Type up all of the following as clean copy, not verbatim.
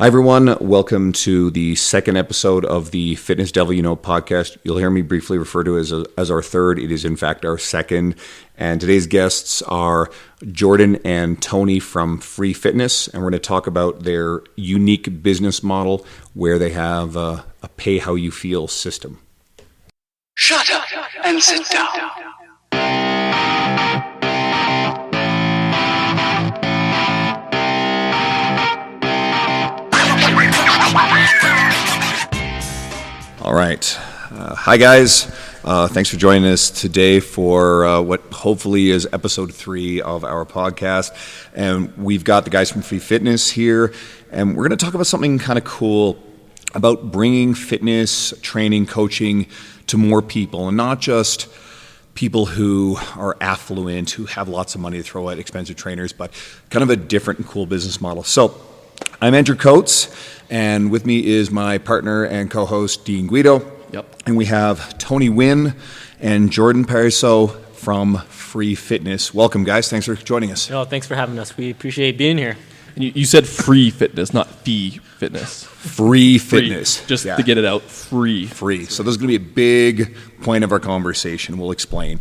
Hi, everyone. Welcome to the second episode of the Fitness Devil You Know podcast. You'll hear me briefly refer to it as our third. It is, in fact, our second. And today's guests are Jordan and Tony from F.R.E.E Fitness. And we're going to talk about their unique business model where they have a pay-how-you-feel system. Shut up and sit down. All right. Hi, guys. Thanks for joining us today for what hopefully is episode 3 of our podcast. And we've got the guys from F.R.E.E Fitness here, and we're going to talk about something kind of cool about bringing fitness, training, coaching to more people, and not just people who are affluent, who have lots of money to throw at expensive trainers, but kind of a different and cool business model. So I'm Andrew Coates, and with me is my partner and co-host, Dean Guido. Yep. And we have Tony Nguyen and Jordan Pariseau from F.R.E.E Fitness. Welcome, guys. Thanks for joining us. Oh, thanks for having us. We appreciate being here. And you said F.R.E.E Fitness, not F.R.E.E Fitness. F.R.E.E Fitness. Just to get it out, F.R.E.E. F.R.E.E. So this is going to be a big point of our conversation. We'll explain.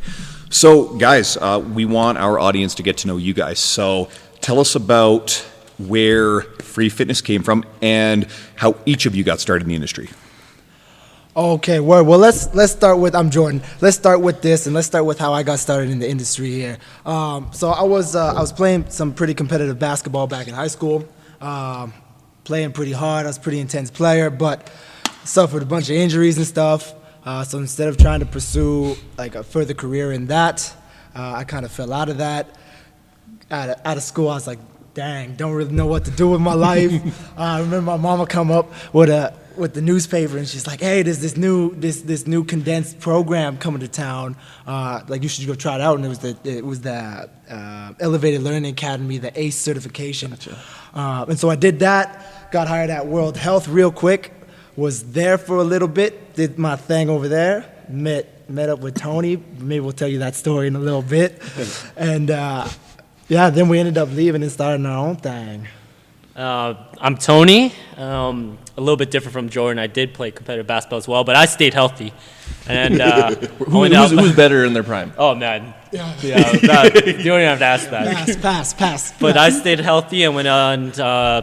So, guys, we want our audience to get to know you guys. So tell us about where F.R.E.E Fitness came from and how each of you got started in the industry. Okay, well, let's start with, I'm Jordan. Let's start with this, and let's start with how I got started in the industry here. So I was playing some pretty competitive basketball back in high school, playing pretty hard. I was a pretty intense player, but suffered a bunch of injuries and stuff. So instead of trying to pursue like a further career in that, I kind of fell out of that. Out of school, I was like, dang, don't really know what to do with my life. I remember my mama come up with the newspaper, and she's like, hey, there's this new condensed program coming to town. Like, you should go try it out. And it was the Elevated Learning Academy, the ACE certification. Gotcha. And so I did that, got hired at World Health real quick, was there for a little bit, did my thing over there, met up with Tony. Maybe we'll tell you that story in a little bit. And then we ended up leaving and starting our own thing. I'm Tony. A little bit different from Jordan. I did play competitive basketball as well, but I stayed healthy. And who's better in their prime? Oh, man. Yeah, you don't even have to ask that. Pass. But I stayed healthy and went on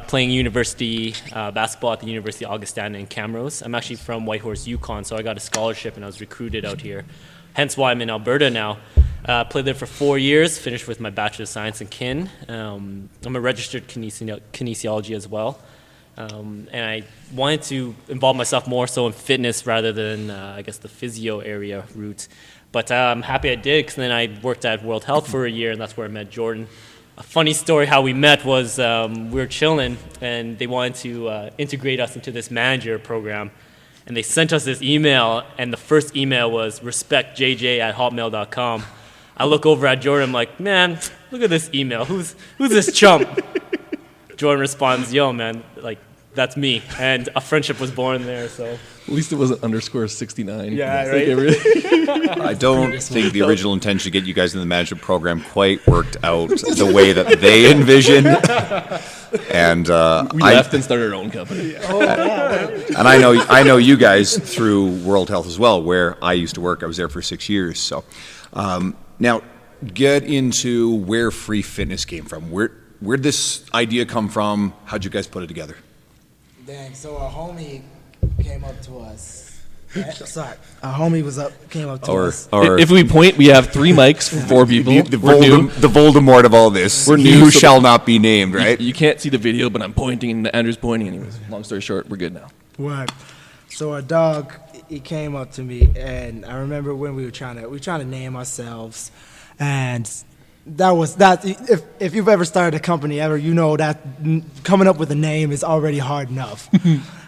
playing university basketball at the University of Augustana in Camrose. I'm actually from Whitehorse, Yukon, so I got a scholarship and I was recruited out here. Hence why I'm in Alberta now. Played there for 4 years, finished with my Bachelor of Science in Kin. I'm a registered kinesiology as well. And I wanted to involve myself more so in fitness rather than, the physio area route. But I'm happy I did, because then I worked at World Health for a year, and that's where I met Jordan. A funny story how we met was we were chilling, and they wanted to integrate us into this manager program. And they sent us this email, and the first email was respectjj@hotmail.com. I look over at Jordan, I'm like, man, look at this email. Who's this chump? Jordan responds, yo, man, like, that's me. And a friendship was born there, so. At least it wasn't _69. Yeah, right? I don't think the original intention to get you guys in the management program quite worked out the way that they envisioned. And we left and started our own company. And I know you guys through World Health as well, where I used to work. I was there for 6 years. So now get into where F.R.E.E Fitness came from. Where'd this idea come from? How'd you guys put it together? Dang, so our homie came up to us. Our homie came up to us. If we point, we have 3 mics for 4 people. The Voldemort of all this. We're new, who so shall not be named, right? You can't see the video, but I'm pointing, and Andrew's pointing. Anyways, long story short, we're good now. What? So our dog, he came up to me, and I remember when we were trying to name ourselves, and that. If you've ever started a company ever, you know that coming up with a name is already hard enough.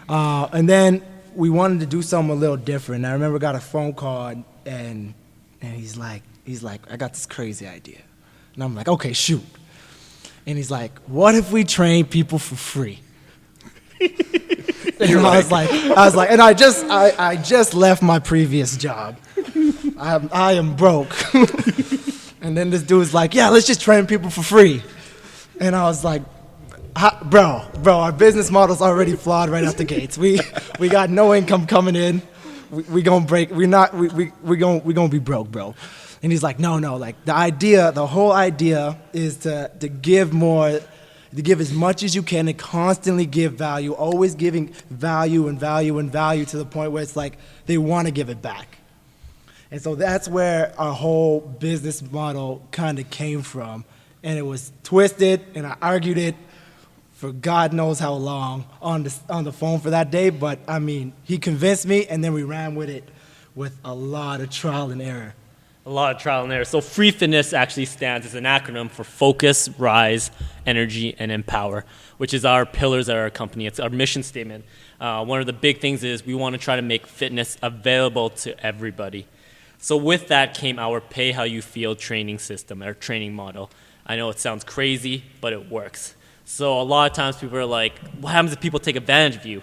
And then we wanted to do something a little different. I remember got a phone call, and he's like, I got this crazy idea, and I'm like, okay, shoot. And he's like, what if we train people for free? And I was like, and I just left my previous job. I am broke. And then this dude's like, yeah, let's just train people for free. And I was like, bro, our business model's already flawed right out the gates. We got no income coming in. We gonna break. We gonna be broke, bro. And he's like, no, like the whole idea is to give more, to give as much as you can and constantly give value, always giving value and value and value to the point where it's like they want to give it back. And so that's where our whole business model kind of came from. And it was twisted, and I argued it for God knows how long on the phone for that day. But, I mean, he convinced me, and then we ran with it with a lot of trial and error. A lot of trial and error. So F.R.E.E Fitness actually stands as an acronym for Focus, Rise, Energy, and Empower, which is our pillars at our company. It's our mission statement. One of the big things is we want to try to make fitness available to everybody. So with that came our pay how you feel training system, our training model. I know it sounds crazy, but it works. So a lot of times people are like, what happens if people take advantage of you?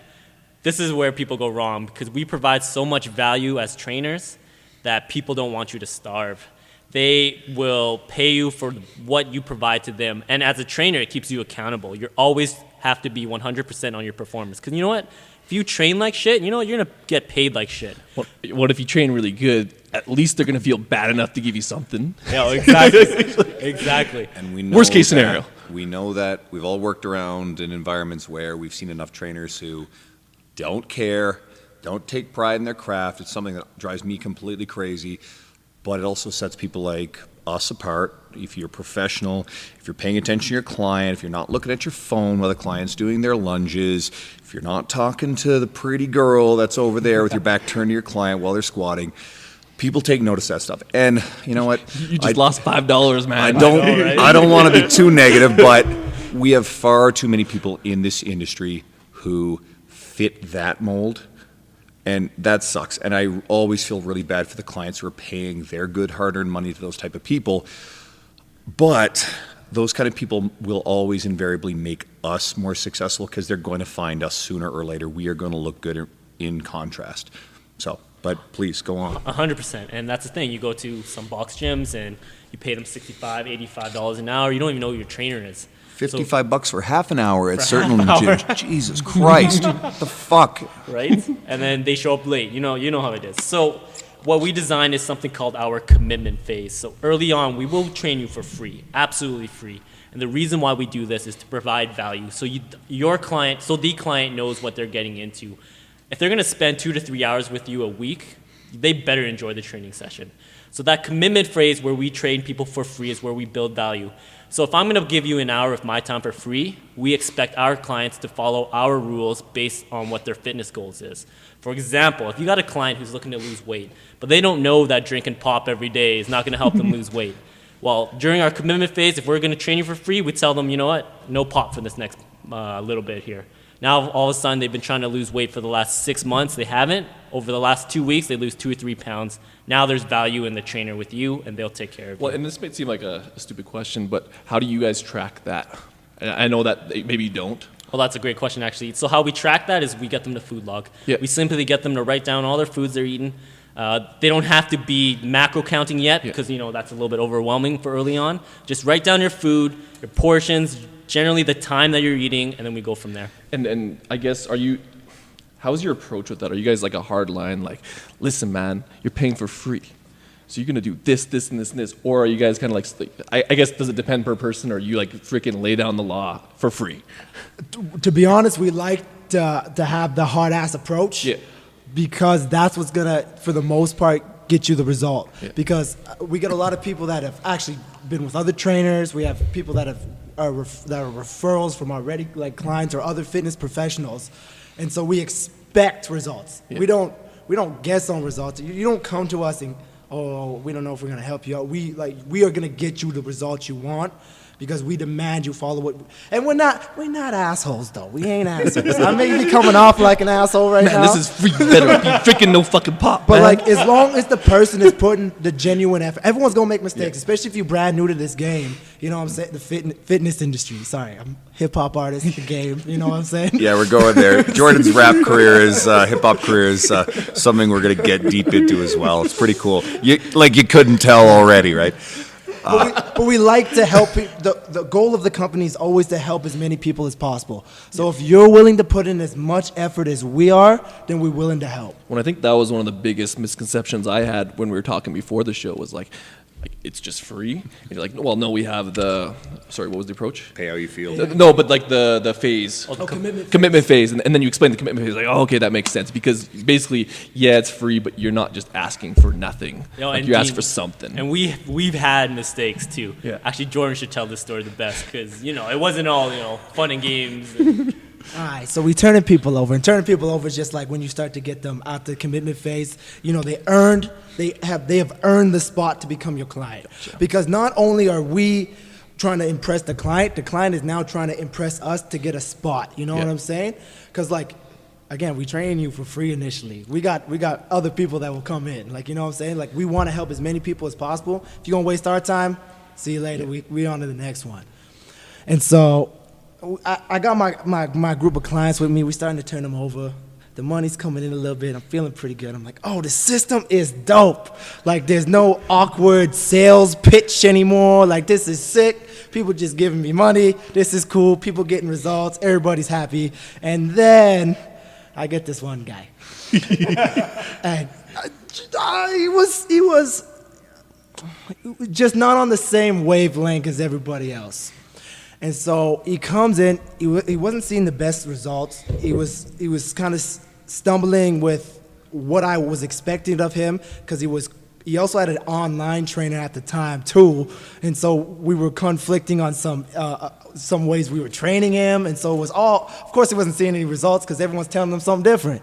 This is where people go wrong, because we provide so much value as trainers that people don't want you to starve. They will pay you for what you provide to them. And as a trainer, it keeps you accountable. You always have to be 100% on your performance. Because you know what? If you train like shit, you know what? You're going to get paid like shit. What if you train really good? At least they're going to feel bad enough to give you something. Yeah, exactly. Exactly. And we know Worst case scenario. We know that we've all worked around in environments where we've seen enough trainers who don't care, don't take pride in their craft. It's something that drives me completely crazy, but it also sets people like us apart. If you're professional, if you're paying attention to your client, if you're not looking at your phone while the client's doing their lunges, if you're not talking to the pretty girl that's over there with your back turned to your client while they're squatting, people take notice of that stuff. And you know what? You just lost $5, man. I don't want to be too negative, but we have far too many people in this industry who fit that mold. And that sucks. And I always feel really bad for the clients who are paying their good hard-earned money to those type of people. But those kind of people will always invariably make us more successful because they're going to find us sooner or later. We are going to look good in contrast. So, but please go on. 100%. And that's the thing. You go to some box gyms and you pay them $65, $85 an hour. You don't even know who your trainer is. $55 for half an hour at certain gyms. Jesus Christ. What the fuck? Right? And then they show up late. You know how it is. So what we designed is something called our commitment phase. So early on, we will train you for free, absolutely free. And the reason why we do this is to provide value. So the client knows what they're getting into. If they're going to spend 2 to 3 hours with you a week, they better enjoy the training session. So that commitment phase where we train people for free is where we build value. So if I'm going to give you an hour of my time for free, we expect our clients to follow our rules based on what their fitness goals is. For example, if you got a client who's looking to lose weight, but they don't know that drinking pop every day is not going to help them lose weight. Well, during our commitment phase, if we're going to train you for free, we tell them, you know what, no pop for this next little bit here. Now, all of a sudden, they've been trying to lose weight for the last 6 months. They haven't. Over the last 2 weeks, they lose 2 or 3 pounds. Now there's value in the trainer with you, and they'll take care of you. Well, and this may seem like a stupid question, but how do you guys track that? I know that maybe you don't. Well, that's a great question, actually. So how we track that is we get them to food log. Yeah. We simply get them to write down all their foods they're eating. They don't have to be macro counting yet because, that's a little bit overwhelming for early on. Just write down your food, your portions, generally the time that you're eating, and then we go from there. And I guess, how's your approach with that? Are you guys like a hard line, like, listen, man, you're paying for free, so you're going to do this, this, and this, and this? Or are you guys kind of like, I guess, does it depend per person, or are you like freaking lay down the law for free? To be honest, we like to have the hard-ass approach because that's what's going to, for the most part, get you the result. Yeah. Because we get a lot of people that have actually been with other trainers. We have people that are referrals from already like clients or other fitness professionals, and so we expect results. Yeah. We don't guess on results. You don't come to us and we don't know if we're gonna help you out. We are gonna get you the results you want because we demand you follow what. And we're not assholes though. We ain't assholes. I may be coming off like an asshole right now. Man, this is free. Better be drinking no fucking pop. But man. like, as long as the person is putting the genuine effort, everyone's gonna make mistakes, especially if you're brand new to this game. You know what I'm saying? The fitness industry. Sorry, I'm a hip hop artist. The game. You know what I'm saying? Yeah, we're going there. Jordan's rap career is hip hop career is something we're gonna get deep into as well. It's pretty cool. You couldn't tell already, right? but we like to help. The goal of the company is always to help as many people as possible. So if you're willing to put in as much effort as we are, then we're willing to help. When I think that was one of the biggest misconceptions I had when we were talking before the show was like it's just free. And you're like, well, no, we have the. Sorry, what was the approach? Pay how you feel. No, but like the phase. Commitment phase. And then you explain the commitment phase. Like, oh, okay, that makes sense. Because basically, yeah, it's free, but you're not just asking for nothing. Like you're asking for something. And we've had mistakes too. Yeah. Actually, Jordan should tell this story the best because, it wasn't all, fun and games. And all right, so we turning people over, and turning people over is just like when you start to get them out the commitment phase. They have earned the spot to become your client. Gotcha. Because not only are we trying to impress the client is now trying to impress us to get a spot. You know what I'm saying? Because again, we train you for free initially. We got other people that will come in. You know what I'm saying? We want to help as many people as possible. If you're gonna waste our time, see you later. We on to the next one. And so I got my group of clients with me. We're starting to turn them over. The money's coming in a little bit. I'm feeling pretty good. I'm like, oh, the system is dope. There's no awkward sales pitch anymore. This is sick. People just giving me money. This is cool. People getting results. Everybody's happy. And then I get this one guy. And he was just not on the same wavelength as everybody else. And so he comes in. He wasn't seeing the best results. He was kind of stumbling with what I was expecting of him because he also had an online trainer at the time too, and so we were conflicting on some ways we were training him, and so it was all. Of course, he wasn't seeing any results because everyone's telling him something different,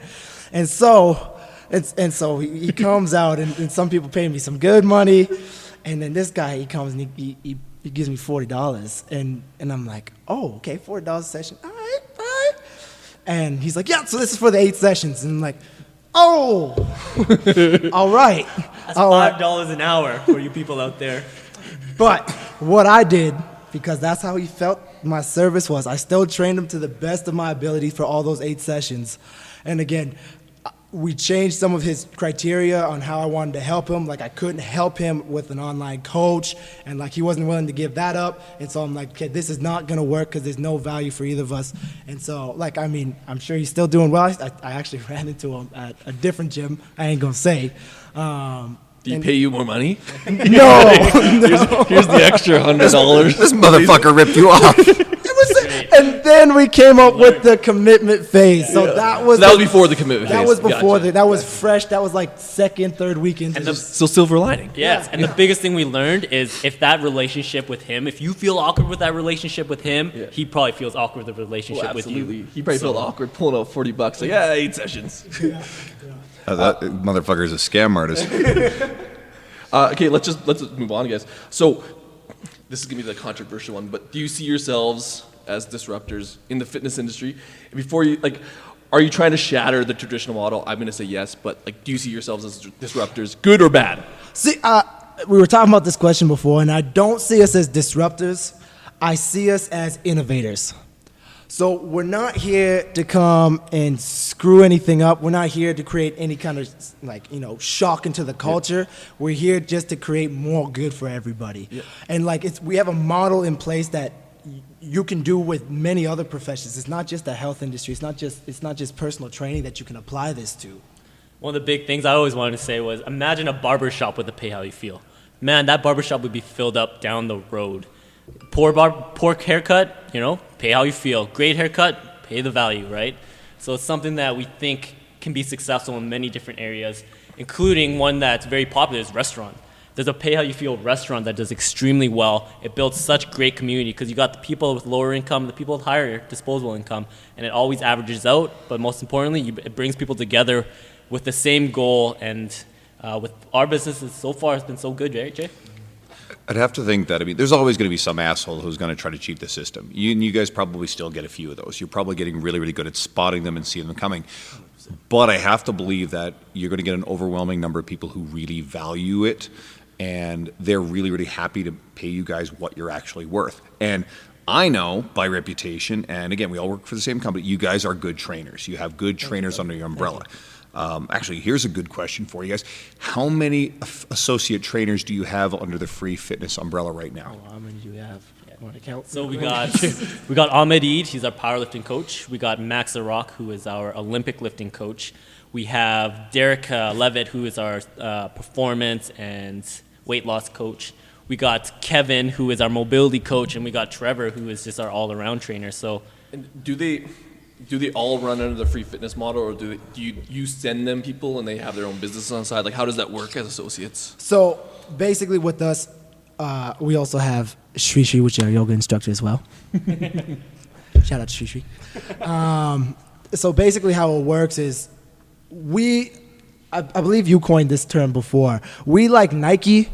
and so he comes out, and some people pay me some good money, and then this guy he comes and he gives me $40, and I'm like, oh, okay, $40 a session, all right. And he's like, yeah, so this is for the 8 sessions, and I'm like, oh, all right. That's $5 an hour for you people out there. But what I did, because that's how he felt my service was, I still trained him to the best of my ability for all those 8 sessions, and again, we changed some of his criteria on how I wanted to help him. I couldn't help him with an online coach, and he wasn't willing to give that up. And so I'm like, okay, this is not gonna work because there's no value for either of us. And so, I'm sure he's still doing well. I actually ran into him at a different gym. I ain't gonna say. Do he pay you more money? No. Here's the extra $100. This motherfucker ripped you off. And then we came up with the commitment phase. So that was before the commitment phase. That was before Gotcha. that was fresh. That was second, third weekend. And So silver lining. Yes, and the biggest thing we learned is if that relationship with him, if you feel awkward with that relationship with him, he probably feels awkward with the relationship with you. He probably felt awkward pulling out $40. Yeah, 8 sessions. That motherfucker's a scam artist. Okay, let's move on, guys. So this is gonna be the controversial one, but do you see yourselves as disruptors in the fitness industry? Before you are you trying to shatter the traditional model? I'm gonna say yes, but do you see yourselves as disruptors, good or bad? See, we were talking about this question before, and I don't see us as disruptors. I see us as innovators. So we're not here to come and screw anything up. We're not here to create any kind of shock into the culture. Yeah. We're here just to create more good for everybody. Yeah. And we have a model in place that you can do with many other professions. It's not just the health industry. It's not just personal training that you can apply this to. One of the big things I always wanted to say was, imagine a barbershop with a pay how you feel. Man, that barbershop would be filled up down the road. Poor haircut, pay how you feel. Great haircut, pay the value, right? So it's something that we think can be successful in many different areas, including one that's very popular is restaurant. There's a pay how you feel restaurant that does extremely well. It builds such great community because you got the people with lower income, the people with higher disposable income, and it always averages out. But most importantly, it brings people together with the same goal. And with our businesses so far, it's been so good, right, Jay? I'd have to think that, there's always going to be some asshole who's going to try to cheat the system. You guys probably still get a few of those. You're probably getting really, really good at spotting them and seeing them coming. But I have to believe that you're going to get an overwhelming number of people who really value it, and they're really, really happy to pay you guys what you're actually worth. And I know by reputation, and again, we all work for the same company, you guys are good trainers. You have good trainers under your umbrella. Actually, here's a good question for you guys. How many associate trainers do you have under the F.R.E.E Fitness umbrella right now? How many do you have? Want to count? So we got Ahmed Eid, he's our powerlifting coach. We got Max Arak, who is our Olympic lifting coach. We have Derek Levitt, who is our performance and weight loss coach. We got Kevin, who is our mobility coach, and we got Trevor, who is just our all-around trainer. So, And do they all run under the F.R.E.E Fitness model, or do you send them people and they have their own business on the side? Like, how does that work as associates? So basically, with us, we also have Shri, which is our yoga instructor as well. Shout out to Shri. So basically, how it works is I believe you coined this term before. We like Nike.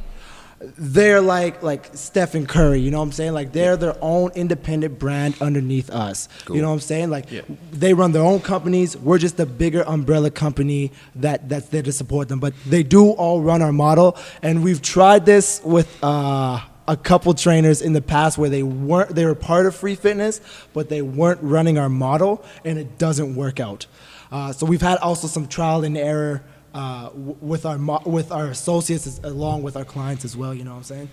They're like Stephen Curry, you know what I'm saying? Like, they're their own independent brand underneath us. Cool. You know what I'm saying? Like, they run their own companies. We're just a bigger umbrella company that's there to support them. But they do all run our model, and we've tried this with a couple trainers in the past where they were part of F.R.E.E Fitness, but they weren't running our model, and it doesn't work out. So we've had also some trial and error with our associates along with our clients as well. You know what I'm saying?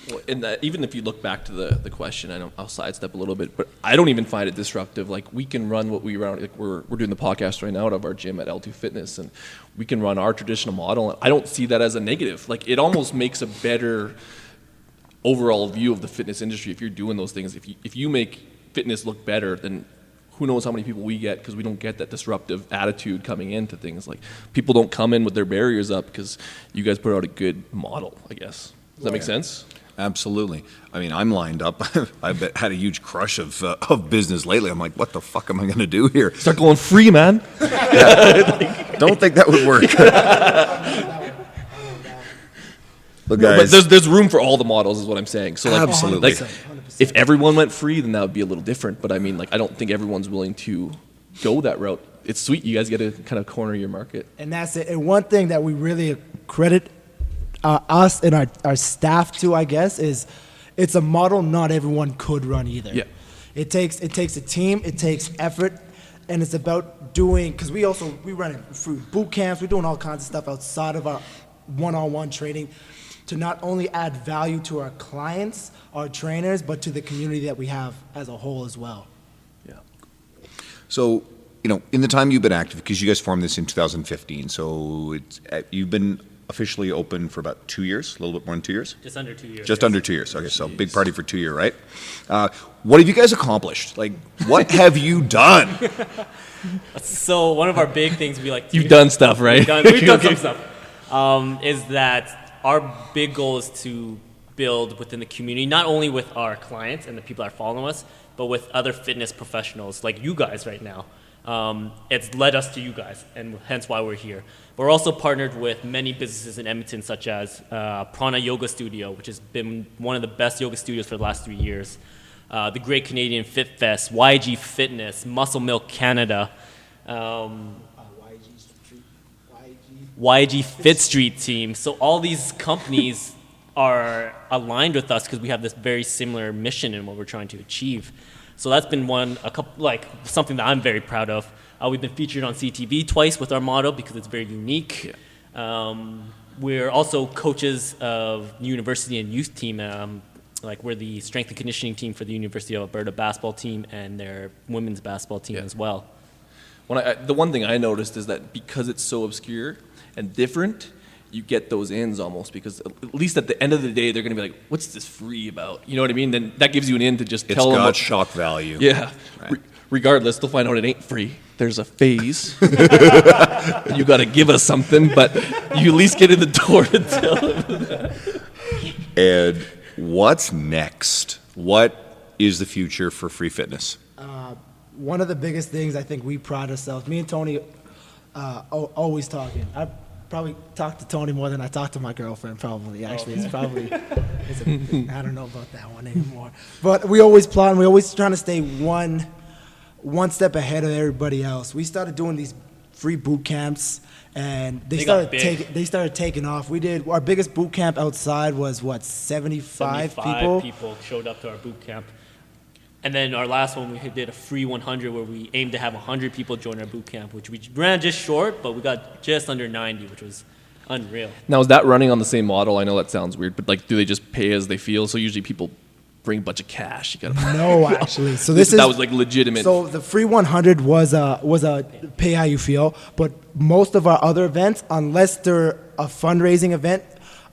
Well, and even if you look back to the question, I know I'll sidestep a little bit, but I don't even find it disruptive. Like, we can run what we run. Like, we're doing the podcast right now out of our gym at L2 Fitness, and we can run our traditional model. And I don't see that as a negative. Like, it almost makes a better overall view of the fitness industry if you're doing those things. If you make fitness look better, then who knows how many people we get, because we don't get that disruptive attitude coming into things. Like, people don't come in with their barriers up because you guys put out a good model, I guess. Does that make sense? Absolutely. I mean, I'm lined up. I've had a huge crush of business lately. I'm like, what the fuck am I going to do here? Start going free, man. Don't think that would work. Look, No, guys. but there's room for all the models, is what I'm saying. So, like, Absolutely. like, if everyone went free, then that would be a little different. But I mean, like, I don't think everyone's willing to go that route. It's sweet. You guys get to kind of corner your market. And that's it. And one thing that we really credit us and our staff to, I guess, is it's a model not everyone could run either. Yeah. It takes a team, it takes effort, and it's about doing, because we run through boot camps, we're doing all kinds of stuff outside of our one-on-one training to not only add value to our clients, our trainers, but to the community that we have as a whole as well. Yeah. So, in the time you've been active, because you guys formed this in 2015, so you've been officially open for about 2 years, a little bit more than 2 years? just under 2 years. Just under 2 years. Okay, so big party for 2 years, right? What have you guys accomplished? Like, what have you done? So one of our big things we like to You've done stuff, right? We've done some stuff. Is that our big goal is to build within the community, not only with our clients and the people that are following us, but with other fitness professionals like you guys right now. It's led us to you guys, and hence why we're here. We're also partnered with many businesses in Edmonton, such as Prana Yoga Studio, which has been one of the best yoga studios for the last 3 years. The Great Canadian Fit Fest, YG Fitness, Muscle Milk Canada, YG Fit Street Team. So all these companies are aligned with us because we have this very similar mission in what we're trying to achieve. So that's been something that I'm very proud of. We've been featured on CTV twice with our model because it's very unique. Yeah. We're also coaches of university and youth team. We're the strength and conditioning team for the University of Alberta basketball team and their women's basketball team as well. The one thing I noticed is that because it's so obscure and different, you get those ins almost, because at least at the end of the day, they're going to be like, what's this free about? You know what I mean? Then that gives you an in to just tell them. It's got shock value. Yeah. Right. Regardless, they'll find out it ain't free. There's a phase. You got to give us something, but you at least get in the door to tell them that. And what's next? What is the future for F.R.E.E Fitness? One of the biggest things I think we pride ourselves, me and Tony always talking. I probably talk to Tony more than I talk to my girlfriend, probably. Actually, I don't know about that one anymore. But we always plot, we always trying to stay one step ahead of everybody else. We started doing these free boot camps, and they started taking off. We did our biggest boot camp outside was 75 people showed up to our boot camp. And then our last one, we did a free 100 where we aimed to have 100 people join our boot camp, which we ran just short, but we got just under 90, which was unreal. Now, is that running on the same model? I know that sounds weird, but like, do they just pay as they feel? So usually people bring a bunch of cash. You gotta No, actually. So that was like legitimate. So the free 100 was a pay how you feel, but most of our other events, unless they're a fundraising event,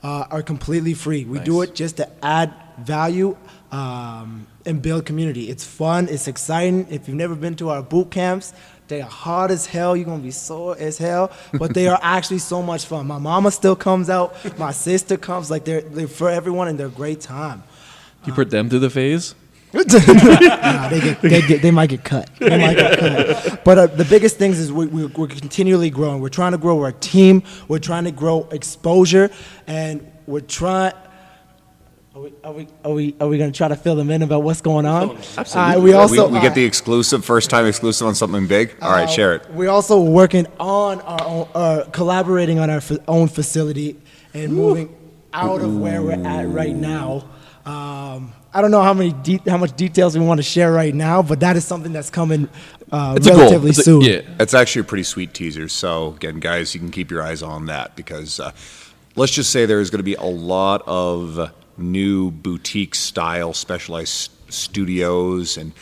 are completely free. We do it just to add value and build community. It's fun. It's exciting. If you've never been to our boot camps, they are hard as hell. You're going to be sore as hell, but they are actually so much fun. My mama still comes out. My sister comes. Like they're for everyone, and they're a great time. You put them through the phase? Nah, they might get cut. They might get cut. But the biggest things is we're continually growing. We're trying to grow our team. We're trying to grow exposure, and we're trying. Are we going to try to fill them in about what's going on? Absolutely. We get the exclusive, first time exclusive on something big. All right, share it. We're also working on our own, collaborating on our own facility and moving out of where we're at right now. I don't know how much details we want to share right now, but that is something that's coming relatively soon. It's actually a pretty sweet teaser. So again, guys, you can keep your eyes on that because let's just say there's going to be a lot of new boutique style specialized studios and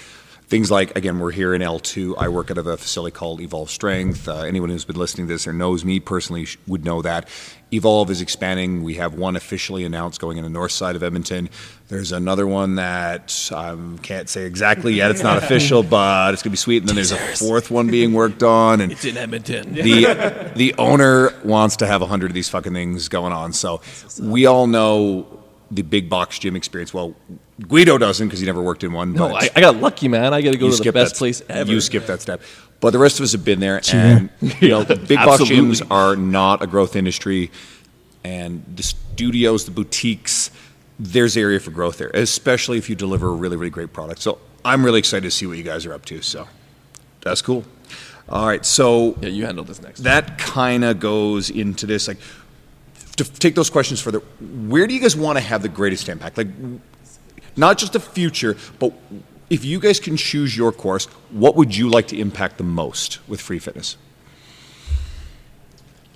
things like, again, we're here in L2. I work out of a facility called Evolve Strength. Anyone who's been listening to this or knows me personally would know that. Evolve is expanding. We have one officially announced going in the north side of Edmonton. There's another one that I can't say exactly yet. It's not official, but it's going to be sweet. And then there's a fourth one being worked on. And it's in Edmonton. The owner wants to have 100 of these fucking things going on. So we all know the big box gym experience. Well, Guido doesn't because he never worked in one. No, I got lucky, man. I got to go to the best place ever. You skipped that step. But the rest of us have been there. And the big box gyms are not a growth industry. And the studios, the boutiques, there's area for growth there, especially if you deliver a really, really great product. So I'm really excited to see what you guys are up to. So that's cool. All right. So yeah, you handle this next. That kind of goes into this, like, to take those questions further, where do you guys want to have the greatest impact? Like, not just the future, but if you guys can choose your course, what would you like to impact the most with Free Fitness?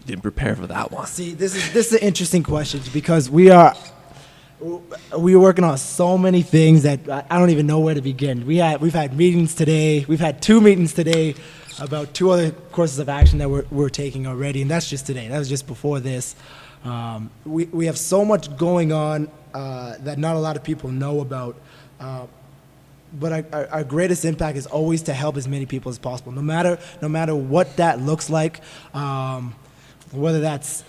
Didn't prepare for that one. See, this is an interesting question because we're working on so many things that I don't even know where to begin. We've had meetings today. We've had 2 meetings today about 2 other courses of action that we're taking already, and that's just today. That was just before this. We have so much going on that not a lot of people know about. But our greatest impact is always to help as many people as possible, no matter what that looks like, whether that's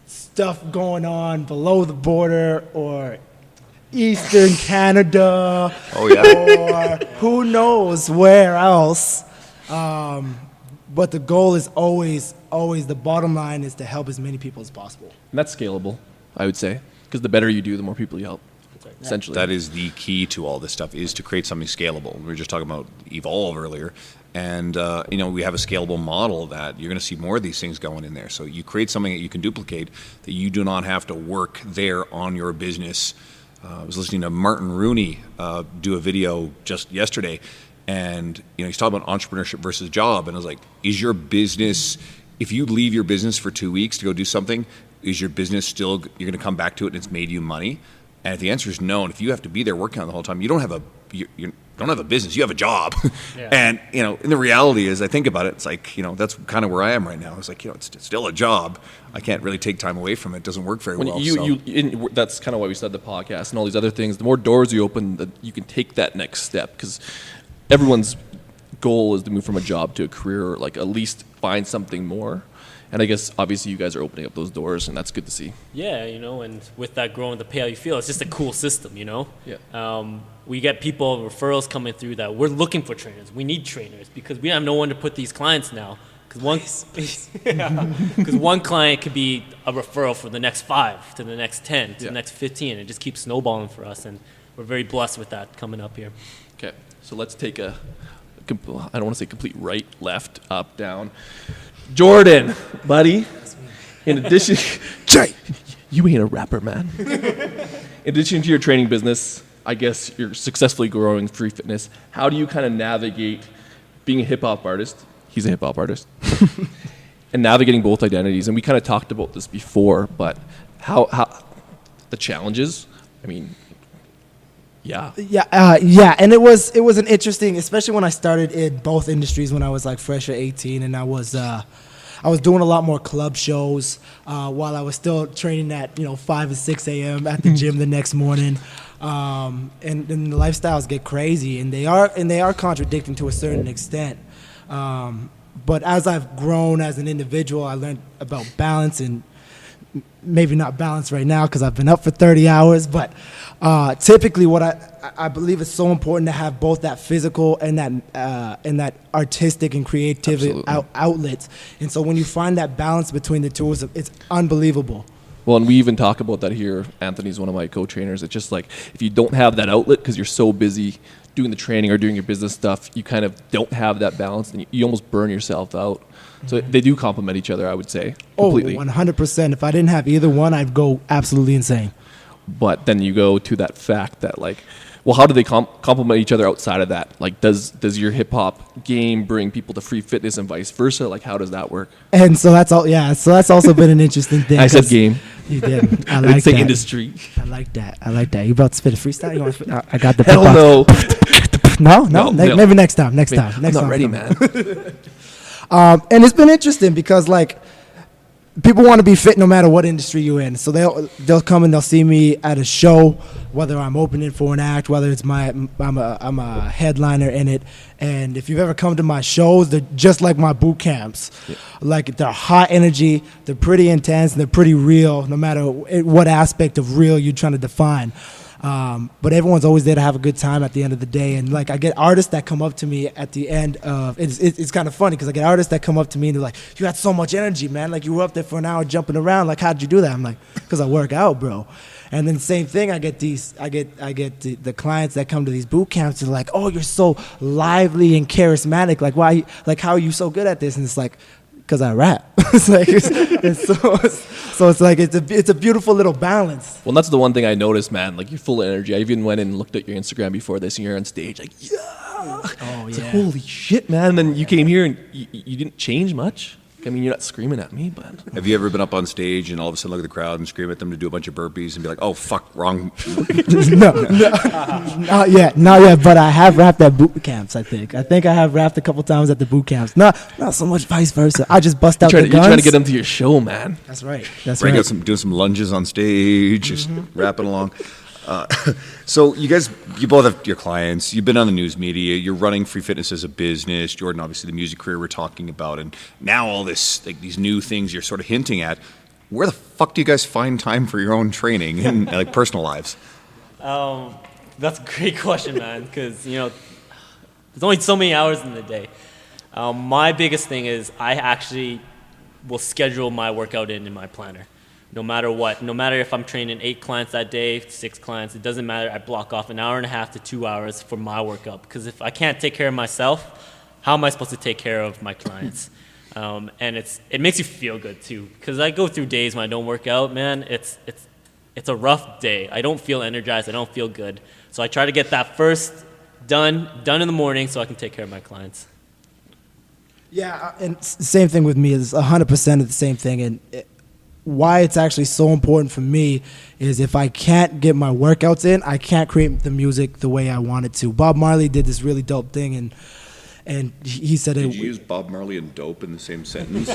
stuff going on below the border or Eastern Canada, or who knows where else. But the goal is always the bottom line is to help as many people as possible. And that's scalable, I would say, because the better you do, the more people you help. Essentially, that is the key to all this stuff, is to create something scalable. We were just talking about Evolve earlier, and we have a scalable model that you're going to see more of these things going in there. So you create something that you can duplicate, that you do not have to work there on your business. I was listening to Martin Rooney do a video just yesterday, and he's talking about entrepreneurship versus job, and I was like, is your business, if you leave your business for 2 weeks to go do something, is your business still, you're going to come back to it and it's made you money? And if the answer is no, and if you have to be there working on it the whole time, you don't have a business, you have a job. Yeah. And and the reality is, I think about it, it's like that's kind of where I am right now. It's like it's still a job. I can't really take time away from it. It doesn't work very well. That's kind of why we started the podcast and all these other things. The more doors you open, you can take that next step, because everyone's goal is to move from a job to a career, or like at least find something more. And I guess, obviously, you guys are opening up those doors, and that's good to see. Yeah, and with that growing the pay how you feel, it's just a cool system, Yeah. We get people, referrals coming through that we're looking for trainers. We need trainers because we have no one to put these clients now. Because one client could be a referral for the next 5, to the next 10, to the next 15. It just keeps snowballing for us, and we're very blessed with that coming up here. Okay, so let's take I don't want to say complete right, left, up, down. Jordan, buddy, in addition, you ain't a rapper, man. In addition to your training business, I guess you're successfully growing Free Fitness. How do you kind of navigate being a hip hop artist? He's a hip hop artist. And navigating both identities. And we kind of talked about this before, but how the challenges, I mean, yeah. Yeah, and it was an interesting, especially when I started in both industries when I was like fresh at 18, and I was doing a lot more club shows while I was still training at 5 and 6 a.m. at the gym the next morning, and the lifestyles get crazy, and they are contradicting to a certain extent. But as I've grown as an individual, I learned about balance, and maybe not balance right now because I've been up for 30 hours. But typically, what I believe is so important to have both that physical and that artistic and creative outlets. And so when you find that balance between the two, it's unbelievable. Well, and we even talk about that here. Anthony's one of my co-trainers. It's just like if you don't have that outlet because you're so busy doing the training or doing your business stuff, you kind of don't have that balance, and you almost burn yourself out. So they do complement each other, I would say, completely. 100%. If I didn't have either one, I'd go absolutely insane. But then you go to that fact that, like, well, how do they complement each other outside of that? Like, does your hip-hop game bring people to Free Fitness and vice versa? Like, how does that work? And so that's all. Yeah, so that's also been an interesting thing. I said game. You did. I I like didn't say that. industry. I like that. You about to spit a freestyle? You want to spit? I got the Hell no. No. Maybe next time. Next time. I'm not ready, man. And it's been interesting because like people want to be fit no matter what industry you're in. So they'll come and they'll see me at a show, whether I'm opening for an act, whether it's I'm a headliner in it. And if you've ever come to my shows, they're just like my boot camps. Yeah. Like they're high energy, they're pretty intense, and they're pretty real, no matter what aspect of real you're trying to define. But everyone's always there to have a good time at the end of the day. And like I get artists that come up to me at the end of it's kind of funny because I get artists that come up to me and they're like, "You had so much energy, man. Like you were up there for an hour jumping around. Like how'd you do that?" I'm like, "Because I work out, bro." And then same thing, I get the clients that come to these boot camps and they're like, "Oh, you're so lively and charismatic. Like why? Like how are you so good at this?" And it's like, because I rap. It's like so it's like it's a beautiful little balance. Well, that's the one thing I noticed, man. Like you're full of energy. I even went and looked at your Instagram before this, and you're on stage, like it's like, holy shit, man. And then you came here and you didn't change much. I mean, you're not screaming at me, but Have you ever been up on stage and all of a sudden look at the crowd and scream at them to do a bunch of burpees and be like, "Oh fuck, wrong"? No, not yet. But I have rapped at boot camps. I think I have rapped a couple times at the boot camps. Not so much vice versa. I just bust out the guns. You're trying to get them to your show, man. That's right. Doing some lunges on stage, just rapping along. So you both have your clients. You've been on the news media. You're running Free Fitness as a business. Jordan, obviously, the music career we're talking about, and now all this, like these new things you're sort of hinting at. Where the fuck do you guys find time for your own training and like personal lives? That's a great question, man, because there's only so many hours in the day. My biggest thing is I actually will schedule my workout in my planner. No matter what, no matter if I'm training 8 clients that day, 6 clients, it doesn't matter. I block off an hour and a half to 2 hours for my workout. Because if I can't take care of myself, how am I supposed to take care of my clients? And it makes you feel good too. Because I go through days when I don't work out, man. It's a rough day. I don't feel energized. I don't feel good. So I try to get that first done in the morning so I can take care of my clients. Yeah, and same thing with me. It's 100% of the same thing. And why it's actually so important for me is if I can't get my workouts in, I can't create the music the way I want it to. Bob Marley did this really dope thing, and he said Did you use Bob Marley and dope in the same sentence?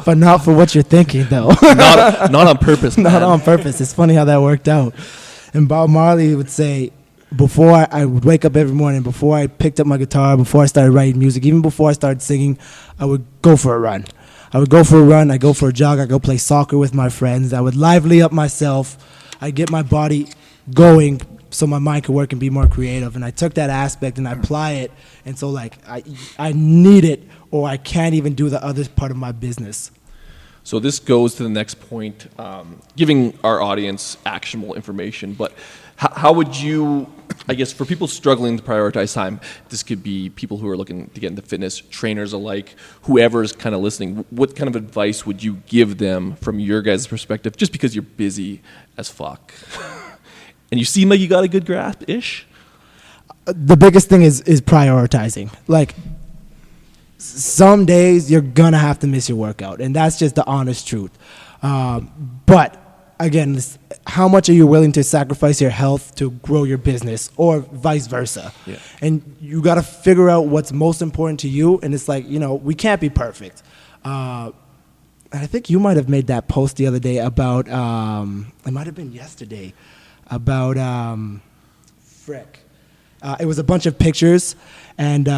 but not for what you're thinking, though. not on purpose, man. Not on purpose. It's funny how that worked out. And Bob Marley would say, before I would wake up every morning, before I picked up my guitar, before I started writing music, even before I started singing, I would go for a run. I'd go for a jog, I'd go play soccer with my friends. I would lively up myself. I'd get my body going so my mind could work and be more creative. And I took that aspect and I apply it. And so like I need it or I can't even do the other part of my business. So this goes to the next point, giving our audience actionable information. But how would you, I guess, for people struggling to prioritize time, this could be people who are looking to get into fitness, trainers alike, whoever's kind of listening, what kind of advice would you give them from your guys' perspective, just because you're busy as fuck? and you seem like you got a good grasp-ish. The biggest thing is prioritizing. Like, some days you're gonna have to miss your workout, and that's just the honest truth. But again, how much are you willing to sacrifice your health to grow your business, or vice versa? Yeah. And you got to figure out what's most important to you. And it's like, we can't be perfect. And I think you might have made that post the other day about, it might have been yesterday, about Frick. It was a bunch of pictures, and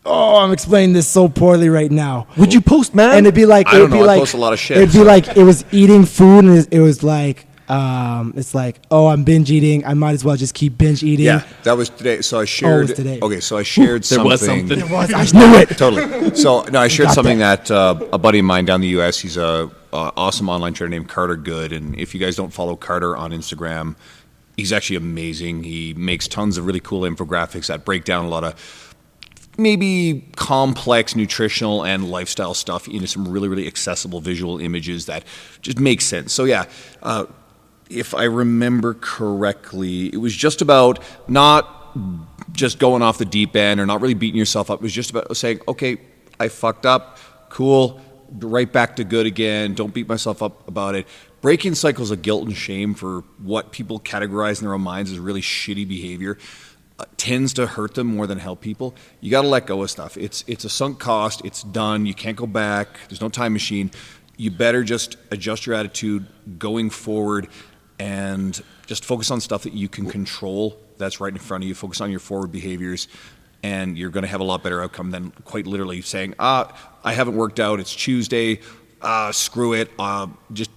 I'm explaining this so poorly right now. Would you post, man? And it'd be like, I don't know. I post a lot of shit. It'd be like, it was eating food, and it was like, it's like, oh, I'm binge eating. I might as well just keep binge eating. Yeah, that was today. So I shared. it was today. Okay, so I shared There something. was something. It was. I knew it. Totally. So no, I shared got something that a buddy of mine down the U.S. He's a awesome online trainer named Carter Good, and if you guys don't follow Carter on Instagram, he's actually amazing. He makes tons of really cool infographics that break down a lot of maybe complex nutritional and lifestyle stuff into some really, really accessible visual images that just make sense. So yeah, if I remember correctly, it was just about not just going off the deep end or not really beating yourself up. It was just about saying, okay, I fucked up, cool, right back to good again, don't beat myself up about it. Breaking cycles of guilt and shame for what people categorize in their own minds as really shitty behavior tends to hurt them more than help people. You got to let go of stuff. It's a sunk cost. It's done. You can't go back. There's no time machine. You better just adjust your attitude going forward and just focus on stuff that you can control that's right in front of you. Focus on your forward behaviors, and you're going to have a lot better outcome than quite literally saying, I haven't worked out. It's Tuesday. Screw it. Just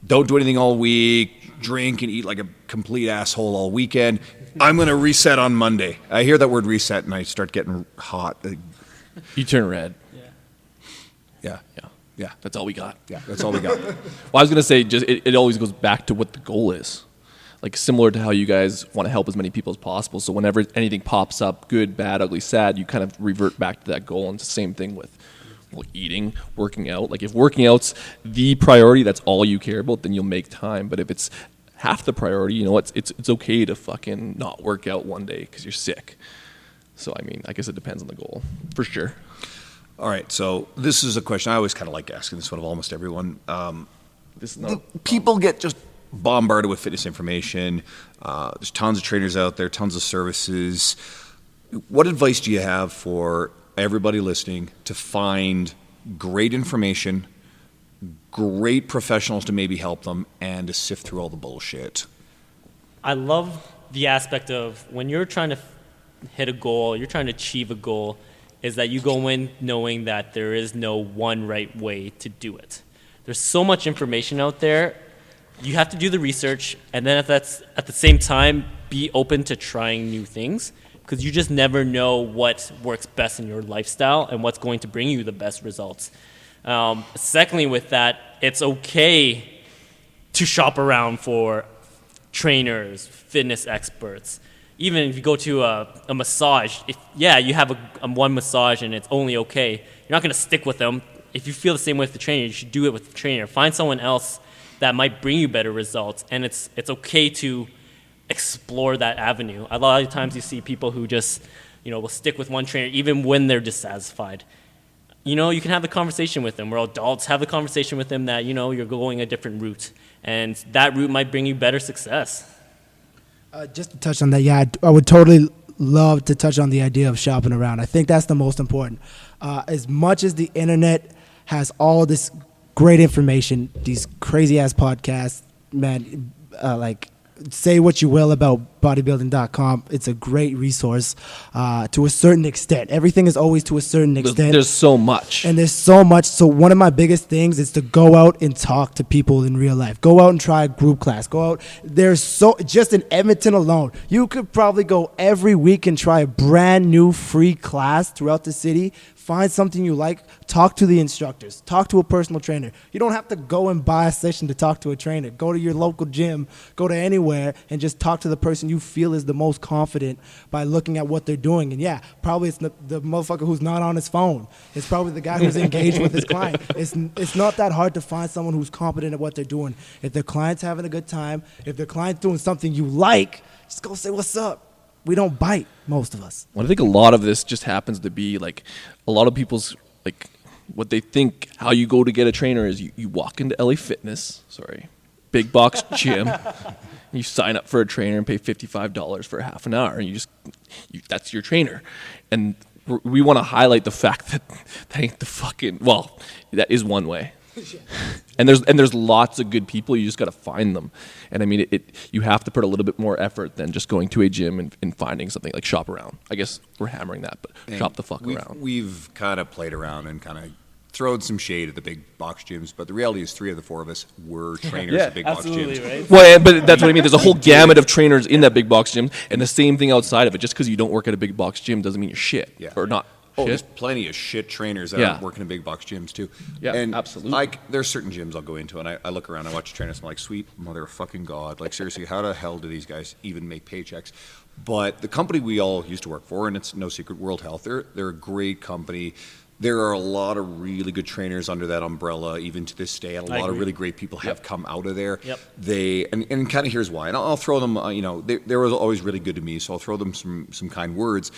don't do anything all week. Drink and eat like a complete asshole all weekend. I'm going to reset on Monday. I hear that word reset and I start getting hot. You turn red. Yeah. That's all we got. Yeah, that's all we got. Well, I was going to say, just it always goes back to what the goal is. Like, similar to how you guys want to help as many people as possible. So whenever anything pops up, good, bad, ugly, sad, you kind of revert back to that goal. And it's the same thing with eating, working out. Like, if working out's the priority, that's all you care about, then you'll make time. But if it's half the priority, it's okay to fucking not work out one day because you're sick. So, I mean, I guess it depends on the goal, for sure. All right, so this is a question I always kind of like asking this one of almost everyone. People get just bombarded with fitness information. There's tons of trainers out there, tons of services. What advice do you have for everybody listening to find great information, great professionals to maybe help them, and to sift through all the bullshit? I love the aspect of when you're trying to hit a goal, you're trying to achieve a goal, is that you go in knowing that there is no one right way to do it. There's so much information out there. You have to do the research, and then at the same time, be open to trying new things, because you just never know what works best in your lifestyle and what's going to bring you the best results. Secondly, with that, it's okay to shop around for trainers, fitness experts. Even if you go to a massage, you have a one massage and it's only okay, you're not going to stick with them. If you feel the same way with the trainer, you should do it with the trainer. Find someone else that might bring you better results, and it's okay to explore that avenue. A lot of times you see people who just, will stick with one trainer even when they're dissatisfied. You can have the conversation with them. We're adults. Have the conversation with them that, you're going a different route, and that route might bring you better success. Just to touch on that, I would totally love to touch on the idea of shopping around. I think that's the most important. As much as the internet has all this great information, these crazy-ass podcasts, man, say what you will about bodybuilding.com. It's a great resource to a certain extent. Everything is always to a certain extent. There's so much. And there's so much. So one of my biggest things is to go out and talk to people in real life. Go out and try a group class. Go out. Just in Edmonton alone, you could probably go every week and try a brand new free class throughout the city. Find something you like. Talk to the instructors. Talk to a personal trainer. You don't have to go and buy a session to talk to a trainer. Go to your local gym. Go to anywhere. anywhere and just talk to the person you feel is the most confident by looking at what they're doing. And yeah, probably it's the motherfucker who's not on his phone. It's probably the guy who's engaged with his client. It's not that hard to find someone who's competent at what they're doing. If their client's having a good time, if their client's doing something you like, just go say what's up. We don't bite, most of us. Well, I think a lot of this just happens to be like a lot of people's like what they think how you go to get a trainer is you walk into LA Fitness, big box gym, you sign up for a trainer and pay $55 for half an hour, and that's your trainer. And we want to highlight the fact that ain't the fucking, well, that is one way. And there's lots of good people. You just got to find them. And I mean, you have to put a little bit more effort than just going to a gym and finding something like shop around. I guess we're hammering that, but shop the fuck around. We've kind of played around and kind of thrown some shade at the big box gyms, but the reality is 3 of the 4 of us were trainers at big box gyms. Right? Well, but that's what I mean. There's a whole gamut of trainers in that big box gym, and the same thing outside of it. Just because you don't work at a big box gym doesn't mean you're shit or not. Oh, shit. there's plenty of shit trainers that are working in big box gyms too. Yeah, and absolutely. Like, there's certain gyms I'll go into, and I look around, I watch trainers, I'm like, sweet mother of fucking God. Like, seriously, how the hell do these guys even make paychecks? But the company we all used to work for, and it's no secret, World Health, they're a great company. There are a lot of really good trainers under that umbrella, even to this day, and a lot of really great people have come out of there. Yep. And kind of here's why. And I'll throw them, they were always really good to me, so I'll throw them some kind words.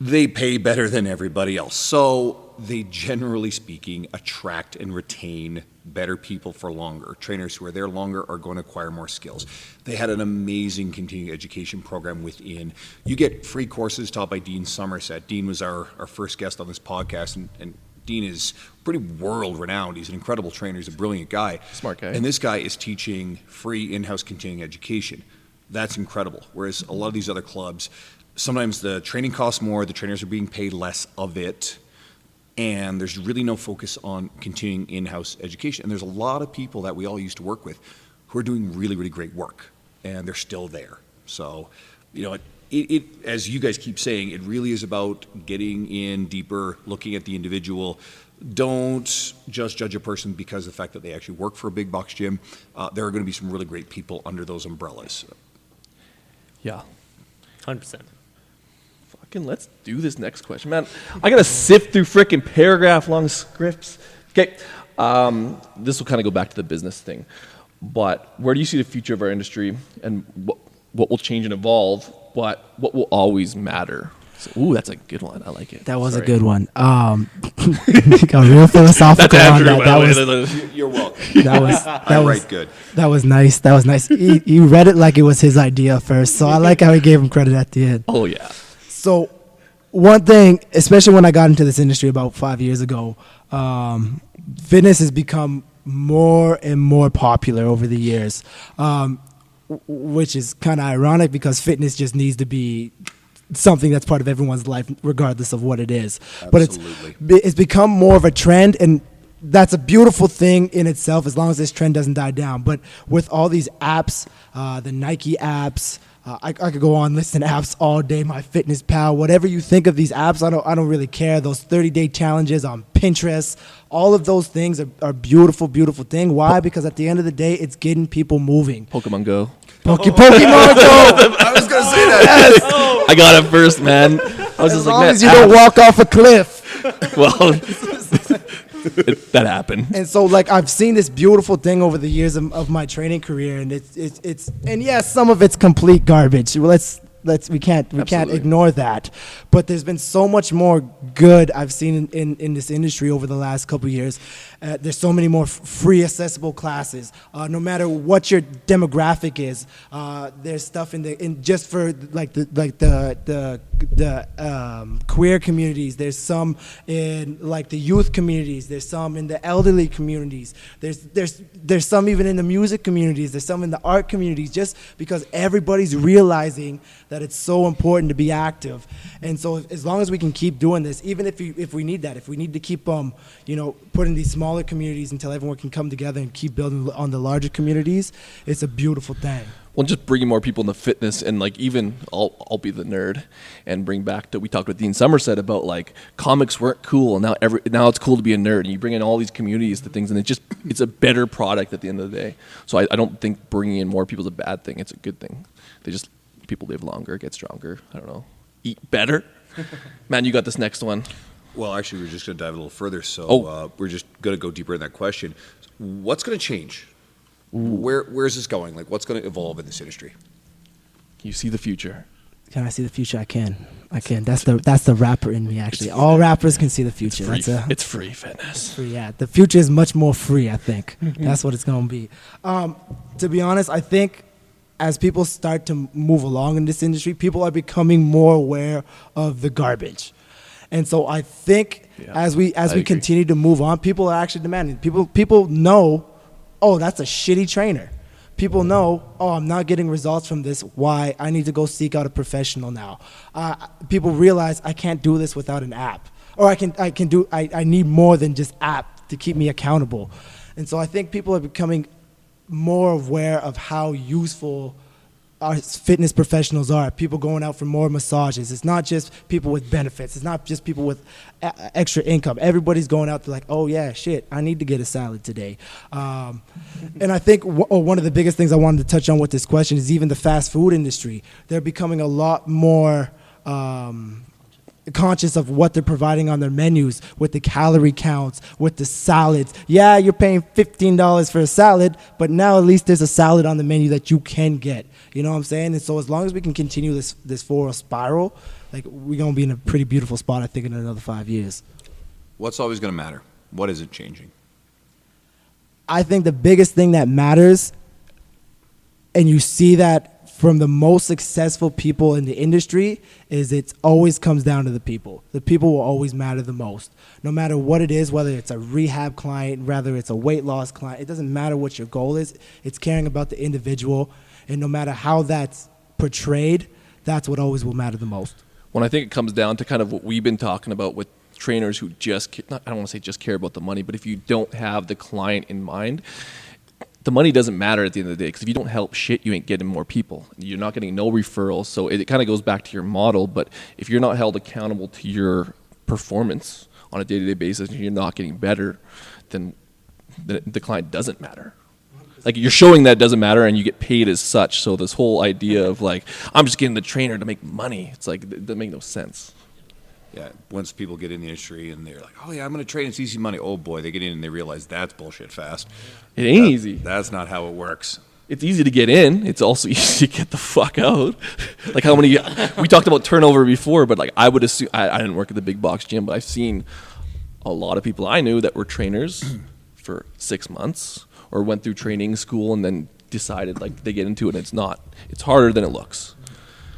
They pay better than everybody else. So they, generally speaking, attract and retain better people for longer. Trainers who are there longer are going to acquire more skills. They had an amazing continuing education program within. You get free courses taught by Dean Somerset. Dean was our first guest on this podcast, and Dean is pretty world-renowned. He's an incredible trainer. He's a brilliant guy. Smart guy. And this guy is teaching free in-house continuing education. That's incredible. Whereas a lot of these other clubs, sometimes the training costs more, the trainers are being paid less of it, and there's really no focus on continuing in-house education. And there's a lot of people that we all used to work with who are doing really, really great work, and they're still there. So, it as you guys keep saying, it really is about getting in deeper, looking at the individual. Don't just judge a person because of the fact that they actually work for a big box gym. There are going to be some really great people under those umbrellas. Yeah. 100%. Let's do this next question, man. I gotta sift through freaking paragraph-long scripts. Okay, this will kind of go back to the business thing, but where do you see the future of our industry, and what will change and evolve, but what will always matter? So, ooh, that's a good one. I like it. That was a good one. Got real philosophical on that. You're welcome. Good. That was nice. That was nice. He read it like it was his idea first, so I like how he gave him credit at the end. Oh yeah. So one thing, especially when I got into this industry about 5 years ago, fitness has become more and more popular over the years, which is kind of ironic because fitness just needs to be something that's part of everyone's life, regardless of what it is. Absolutely. But it's become more of a trend, and that's a beautiful thing in itself as long as this trend doesn't die down. But with all these apps, the Nike apps, I could go on listing apps all day, MyFitnessPal, whatever you think of these apps, I don't really care. Those 30-day challenges on Pinterest, all of those things are beautiful, beautiful thing. Why? Because at the end of the day, it's getting people moving. Pokemon Go. Pokemon Go! I was going to say that. Yes. I got it first, man. I was As just long like, as you don't walk off a cliff. Well, that happened. And so, like, I've seen this beautiful thing over the years of my training career, and it's and yes, some of it's complete garbage. We can't ignore that. But there's been so much more good I've seen in this industry over the last couple of years. There's so many more free accessible classes. No matter what your demographic is, there's stuff in just for the queer communities. There's some in like the youth communities. There's some in the elderly communities. There's some even in the music communities. There's some in the art communities. Just because everybody's realizing that it's so important to be active. And so as long as we can keep doing this, even if we need that, if we need to keep putting these smaller communities until everyone can come together and keep building on the larger communities, it's a beautiful thing. Well, just bringing more people into fitness, and like even I'll be the nerd and bring back to, we talked with Dean Somerset about like comics weren't cool, and now it's cool to be a nerd, and you bring in all these communities to things, and it's a better product at the end of the day. So I don't think bringing in more people is a bad thing. It's a good thing. People live longer, get stronger. I don't know, eat better. Man, you got this next one. Well, actually, we're just going to dive a little further. So we're just going to go deeper in that question. What's going to change? Where is this going? Like, what's going to evolve in this industry? You see the future. Can I see the future? I can. That's the rapper in me, actually. All rappers can see the future. It's free fitness. It's free, yeah. The future is much more free, I think. That's what it's going to be. To be honest, I think as people start to move along in this industry, people are becoming more aware of the garbage. And so I think as we continue to move on, people are actually demanding. People know, oh, that's a shitty trainer. People know, oh, I'm not getting results from this. Why? I need to go seek out a professional now. People realize I can't do this without an app, or I need more than just app to keep me accountable. And so I think people are becoming more aware of how useful our fitness professionals are. People going out for more massages. It's not just people with benefits. It's not just people with extra income. Everybody's going out to like, oh yeah, shit, I need to get a salad today. And I think one of the biggest things I wanted to touch on with this question is even the fast food industry. They're becoming a lot more conscious of what they're providing on their menus, with the calorie counts, with the salads. Yeah, you're paying $15 for a salad, but now at least there's a salad on the menu that you can get. You know what I'm saying? And so as long as we can continue this forward spiral, like, we're going to be in a pretty beautiful spot, I think, in another 5 years. What's always going to matter? What is it changing? I think the biggest thing that matters, and you see that from the most successful people in the industry, is it always comes down to the people. The people will always matter the most. No matter what it is, whether it's a rehab client, whether it's a weight loss client, it doesn't matter what your goal is. It's caring about the individual. And no matter how that's portrayed, that's what always will matter the most. When I think it comes down to kind of what we've been talking about with trainers who I don't want to say just care about the money, but if you don't have the client in mind, the money doesn't matter at the end of the day, because if you don't help shit, you ain't getting more people. You're not getting no referrals. So it kind of goes back to your model. But if you're not held accountable to your performance on a day-to-day basis and you're not getting better, then the client doesn't matter. Like, you're showing that it doesn't matter and you get paid as such. So this whole idea of like, I'm just getting the trainer to make money, it's like, it doesn't make no sense. Yeah, once people get in the industry and they're like, oh yeah, I'm going to train, it's easy money. Oh boy, they get in and they realize that's bullshit fast. It ain't easy. That's not how it works. It's easy to get in. It's also easy to get the fuck out. Like, how many, we talked about turnover before, but like, I would assume, I didn't work at the big box gym, but I've seen a lot of people I knew that were trainers for 6 months or went through training school and then decided like they get into it, and it's harder than it looks.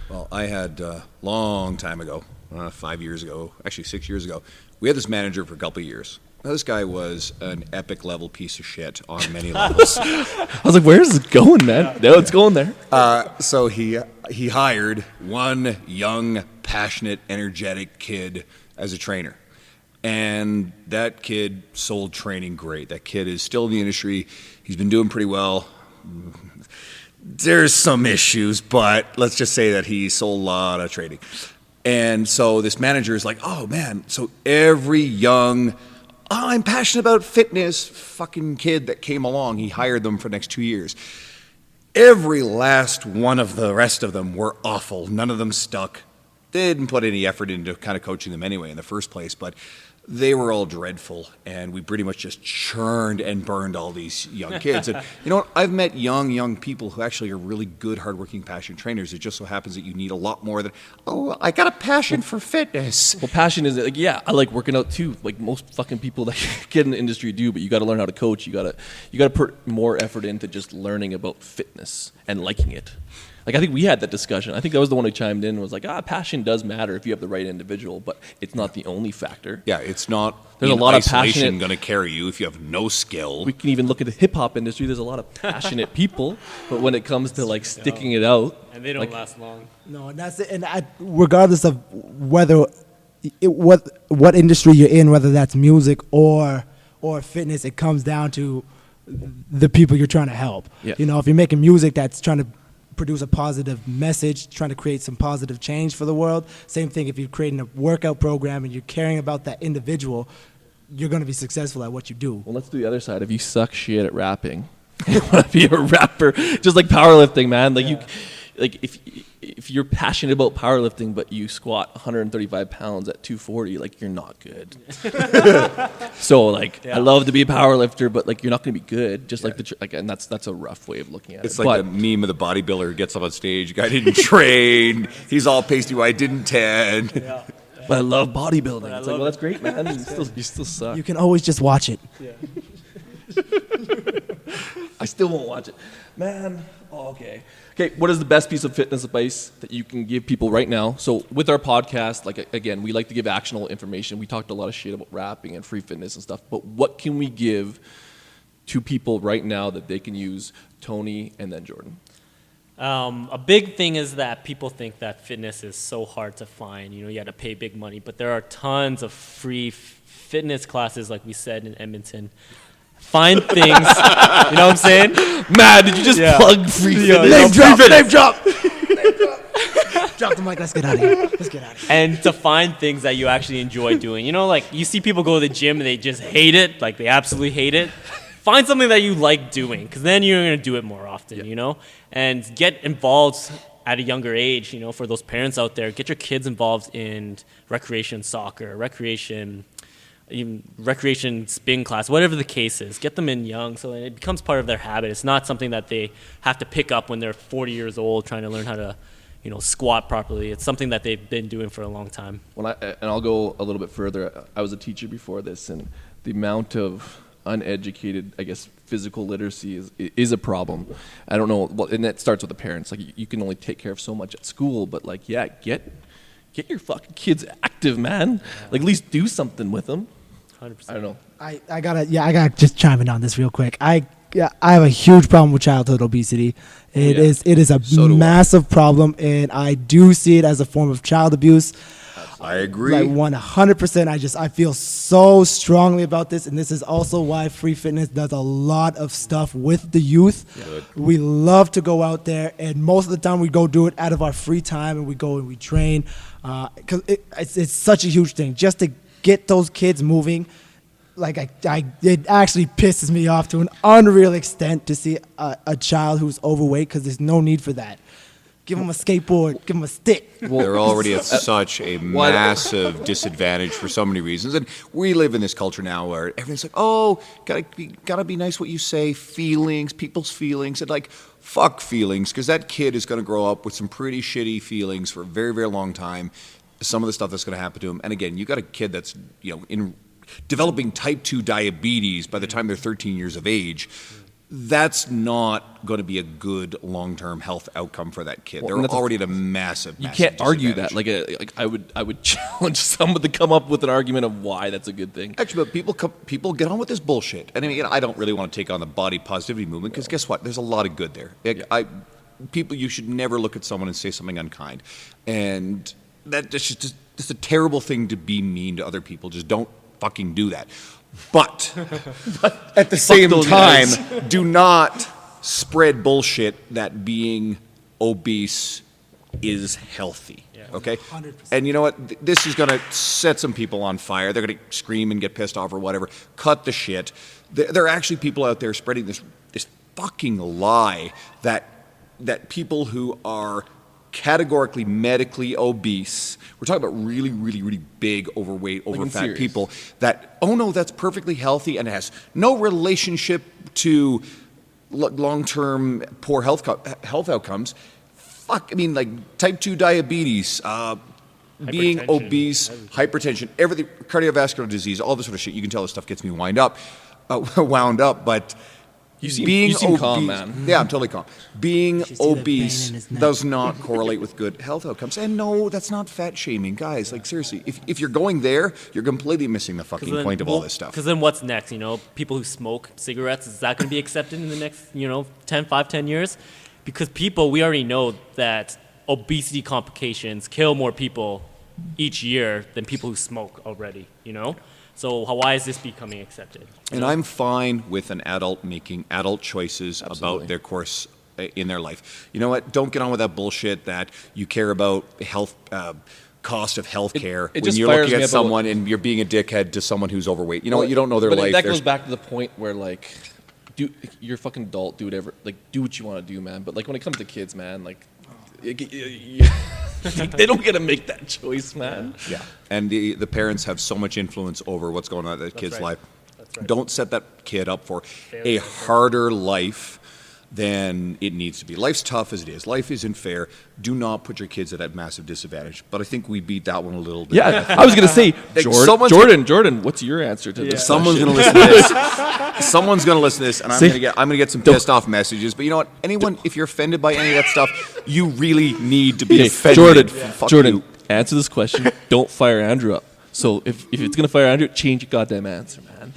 Well, I had a long time ago, 5 years ago, actually 6 years ago, we had this manager for a couple of years. Now, this guy was an epic level piece of shit on many levels. I was like, where's it going, man? No, it's going there. So he hired one young, passionate, energetic kid as a trainer. And that kid sold training great. That kid is still in the industry. He's been doing pretty well. There's some issues, but let's just say that he sold a lot of training. And so this manager is like, oh man, so every young, I'm passionate about fitness fucking kid that came along, he hired them for the next 2 years. Every last one of the rest of them were awful. None of them stuck. They didn't put any effort into kind of coaching them anyway in the first place, but they were all dreadful, and we pretty much just churned and burned all these young kids. And you know what? I've met young people who actually are really good, hardworking, passionate trainers. It just so happens that you need a lot more than, oh, I got a passion for fitness. Well, passion is like, yeah, I like working out too, like most fucking people that get in the industry do, but you got to learn how to coach. You got to put more effort into just learning about fitness and liking it. Like, I think we had that discussion. I think that was the one who chimed in and was like, passion does matter if you have the right individual, but it's not the only factor. Yeah, it's not. There's in a lot of isolation passionate- going to carry you if you have no skill. We can even look at the hip hop industry. There's a lot of passionate people, but when it comes to like sticking it out, And they don't like, last long. No, and that's it. And regardless of whether what industry you're in, whether that's music or fitness, it comes down to the people you're trying to help. Yeah. You know, if you're making music that's trying to produce a positive message, trying to create some positive change for the world, same thing if you're creating a workout program and you're caring about that individual, you're going to be successful at what you do. well, let's do the other side. If you suck shit at rapping, you want to be a rapper, just like powerlifting, man. Like if you're passionate about powerlifting, but you squat 135 pounds at 240, like you're not good. So like, I love to be a powerlifter, but like you're not going to be good. Just like and that's a rough way of looking at it. It's like the meme of the bodybuilder who gets up on stage. Guy didn't train. He's all pasty white. Didn't tan. Yeah. But I love bodybuilding. I It's like, love well, that's great, man. You still suck. You can always just watch it. I still won't watch it. Man, okay. Okay, what is the best piece of fitness advice that you can give people right now? So with our podcast, like, again, we like to give actionable information. We talked a lot of shit about rapping and free fitness and stuff, but what can we give to people right now that they can use? Tony and then Jordan. A big thing is that people think that fitness is so hard to find. You know, you got to pay big money, but there are tons of free fitness classes, like we said, in Edmonton. Find things, you know what I'm saying? Man, did you just plug free fitness? Name drop. Drop the mic. Let's get out of here. And to find things that you actually enjoy doing. You know, like you see people go to the gym and they just hate it, like they absolutely hate it. Find something that you like doing, because then you're going to do it more often, you know? And get involved at a younger age, you know, for those parents out there. Get your kids involved in recreation soccer, recreation spin class, whatever the case is. Get them in young so that it becomes part of their habit. It's not something that they have to pick up when they're 40 years old trying to learn how to, you know, squat properly. It's something that they've been doing for a long time. I'll go a little bit further. I was a teacher before this, and the amount of uneducated, I guess, physical literacy is a problem. I don't know, and that starts with the parents. Like, you can only take care of so much at school, but like, yeah, get your fucking kids active, man. Like, at least do something with them. 100%. I don't know. I gotta just chime in on this real quick. I have a huge problem with childhood obesity. It is a massive problem, and I do see it as a form of child abuse. I agree. Like 100%. I feel so strongly about this, and this is also why Free Fitness does a lot of stuff with the youth. Yeah. We love to go out there, and most of the time we go do it out of our free time, and we go and we train, because it's such a huge thing just to get those kids moving. Like it actually pisses me off to an unreal extent to see a child who's overweight, because there's no need for that. Give them a skateboard, give them a stick. Well, they're already at such a massive disadvantage for so many reasons. And we live in this culture now where everything's like, oh, gotta be nice what you say, feelings, people's feelings. And like, fuck feelings, because that kid is going to grow up with some pretty shitty feelings for a very, very long time. Some of the stuff that's going to happen to him. And again, you got a kid that's, you know, in developing type 2 diabetes by the time they're 13 years of age. That's not going to be a good long-term health outcome for that kid. They're already at a massive. You can't argue that. Like I would challenge someone to come up with an argument of why that's a good thing. Actually, but people get on with this bullshit. And I mean, I don't really want to take on the body positivity movement, because guess what? There's a lot of good there. You should never look at someone and say something unkind, and that's just a terrible thing to be mean to other people. Just don't fucking do that. But at the same time, do not spread bullshit that being obese is healthy. Yeah. Okay? 100%. And you know what? This is going to set some people on fire. They're going to scream and get pissed off or whatever. Cut the shit. There are actually people out there spreading this fucking lie that people who are categorically medically obese, we're talking about really, really, really big, overweight, overfat people, that, oh no, that's perfectly healthy and it has no relationship to long-term poor health outcomes. Fuck, I mean, like type 2 diabetes, being obese, hypertension, everything, cardiovascular disease, all this sort of shit. You can tell this stuff gets me wound up, but You seem calm, man. Yeah, I'm totally calm. Being see the pain in obese his neck? does not correlate with good health outcomes. And no, that's not fat shaming, guys. Like seriously, if you're going there, you're completely missing the fucking point of all this stuff. Because then what's next? People who smoke cigarettes, is that going to be accepted in the next 10 years? Because we already know that obesity complications kill more people each year than people who smoke already. So why is this becoming accepted? And I'm fine with an adult making adult choices about their course in their life. You know what? Don't get on with that bullshit that you care about health, cost of health care it when just you're fires looking me at up someone and you're being a dickhead to someone who's overweight. You know what? You don't know their but life. That goes back to the point where you're a fucking adult, do whatever, do what you want to do, man. But when it comes to kids, man, they don't get to make that choice, man. Yeah, and the parents have so much influence over what's going on in that kid's right. life. That's right. Don't set that kid up for a harder life than it needs to be. Life's tough as it is. Life isn't fair. Do not put your kids at a massive disadvantage. But I think we beat that one a little bit. Yeah, I was going to say, Jordan, what's your answer to this? Someone's going to listen to this. Someone's going to listen to this, and I'm going to get some pissed off messages. But you know what? Anyone, if you're offended by any of that stuff, you really need to be offended. Jordan, answer this question. Don't fire Andrew up. So if it's going to fire Andrew, change your goddamn answer, man.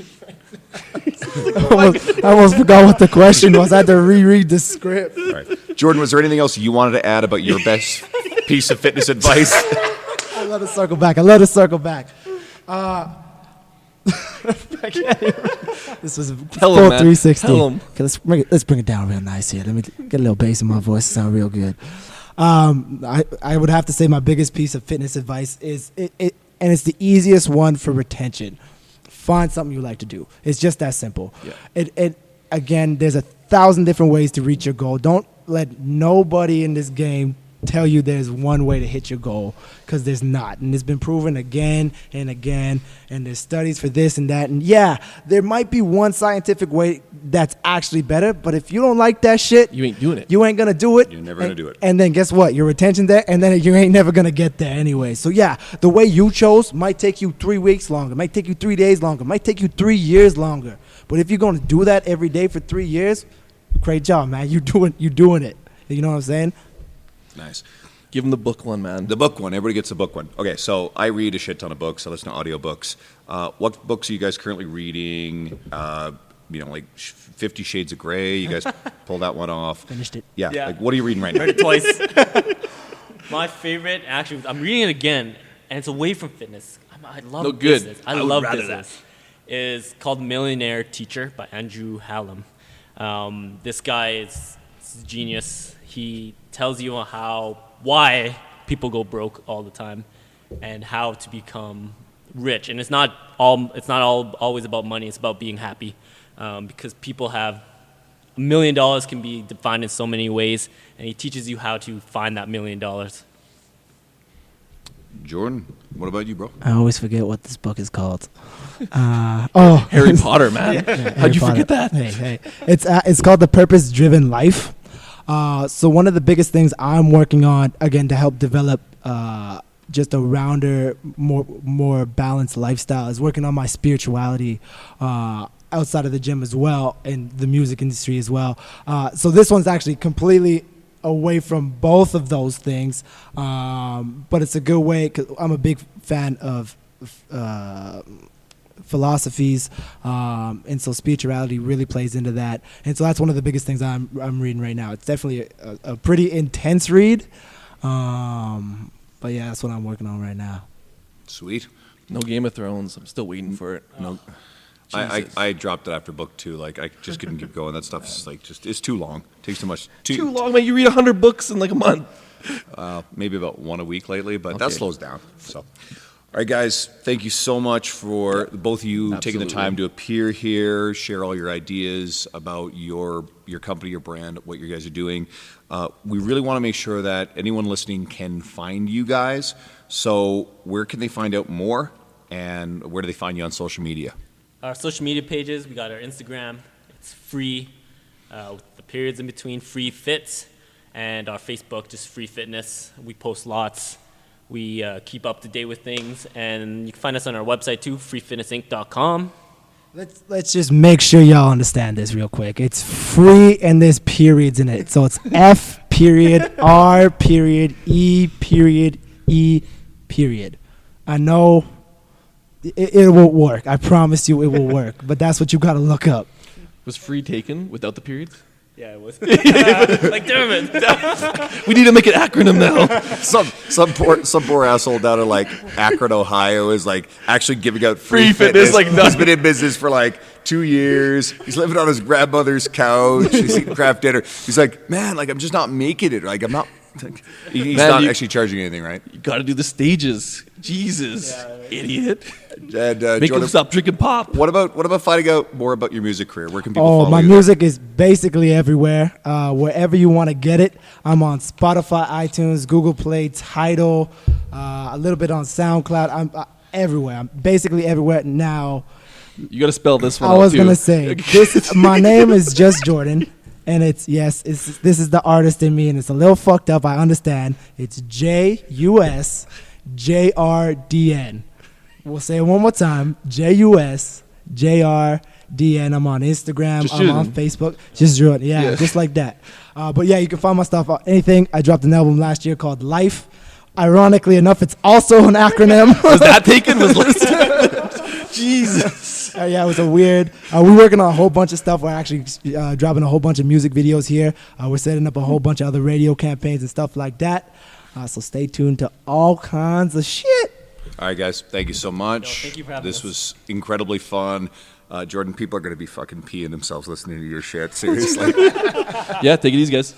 I almost forgot what the question was. I had to reread the script. Right. Jordan, was there anything else you wanted to add about your best piece of fitness advice? I love to circle back. This was Tell full him, man. 360. Tell him. Okay, let's bring it down real nice here. Let me get a little bass in my voice. Sound real good. I would have to say my biggest piece of fitness advice is and it's the easiest one for retention. Find something you like to do. It's just that simple. Yeah. Again, there's 1,000 different ways to reach your goal. Don't let nobody in this game tell you there's one way to hit your goal, because there's not. And it's been proven again and again, and there's studies for this and that. And yeah, there might be one scientific way that's actually better, but if you don't like that shit, You ain't doing it. You ain't going to do it. You're never going to do it. And then guess what? Your retention there, and then you ain't never going to get there anyway. So yeah, the way you chose might take you 3 weeks longer, might take you 3 days longer, might take you 3 years longer. But if you're going to do that every day for 3 years, great job, man. You're doing it. You know what I'm saying? Nice. Give him the book one, man. The book one. Everybody gets the book one. Okay, so I read a shit ton of books. I listen to audiobooks. What books are you guys currently reading? 50 Shades of Grey. You guys pull that one off. Finished it. Yeah. What are you reading right now? Read it twice. My favorite, actually, I'm reading it again, and it's away from fitness. I love business. I love business. Is called Millionaire Teacher by Andrew Hallam. This guy is genius. He tells you why people go broke all the time, and how to become rich. And it's not always about money. It's about being happy, because people have $1 million can be defined in so many ways, and he teaches you how to find that $1 million. Jordan, what about you, bro? I always forget what this book is called. Harry Potter, man. How'd you forget that? Hey. It's called The Purpose-Driven Life. So one of the biggest things I'm working on, again, to help develop just a rounder, more balanced lifestyle, is working on my spirituality outside of the gym as well, and the music industry as well. So this one's actually completely away from both of those things, but it's a good way, because I'm a big fan of philosophies, and so spirituality really plays into that. And so that's one of the biggest things I'm reading right now. It's definitely a pretty intense read, but yeah, that's what I'm working on right now. Sweet. No Game of Thrones. I'm still waiting for it. No. I dropped it after book 2. I just couldn't keep going. That stuff's it's too long. Takes too much. Too long, man. You read 100 books in a month. Maybe about one a week lately, but that slows down. So, all right, guys, thank you so much for both of you taking the time to appear here, share all your ideas about your company, your brand, what you guys are doing. We really want to make sure that anyone listening can find you guys. So where can they find out more, and where do they find you on social media? Our social media pages, we got our Instagram. It's free, with the periods in between, Free Fits. And our Facebook, just Free Fitness. We post lots. We keep up to date with things. And you can find us on our website too, freefitnessinc.com. Let's just make sure y'all understand this real quick. It's free and there's periods in it. So it's F.R.E.E. I know it will work. I promise you it will work. But that's what you got to look up. Was free taken without the periods? Yeah, it was. Like, damn it. We need to make an acronym now. Some poor asshole down in like Akron, Ohio, is like actually giving out free fitness, like, he's been in business for like 2 years. He's living on his grandmother's couch. He's eating craft dinner. He's like, man, like I'm just not making it. Like I'm not. He's Man, not you- actually charging anything, right? You got to do the stages. Jesus, idiot. And Make Jordan, them stop drinking pop. what about finding out more about your music career? Where can people Oh, follow my you? music is basically everywhere. Wherever you want to get it. I'm on Spotify, iTunes, Google Play, Tidal, a little bit on SoundCloud. I'm everywhere. I'm basically everywhere now. You got to spell this one I out, was too. gonna say my name is just Jordan, and this is the artist in me, and it's a little fucked up. I understand. It's JUSJRDN. We'll say it one more time. JUSJRDN. I'm on Instagram. Just I'm on Jordan. Facebook. Just Jordan. Yeah, Yeah. just like that. But yeah, you can find my stuff on anything. I dropped an album last year called Life. Ironically enough, it's also an acronym. Was that taken? Was Jesus. Yeah, it was a weird. We're working on a whole bunch of stuff. We're actually dropping a whole bunch of music videos here. We're setting up a whole bunch of other radio campaigns and stuff like that. So stay tuned to all kinds of shit. All right, guys. Thank you so much. thank you for having This us. was incredibly fun. Jordan, people are going to be fucking peeing themselves listening to your shit. Seriously. Yeah, take it easy, guys.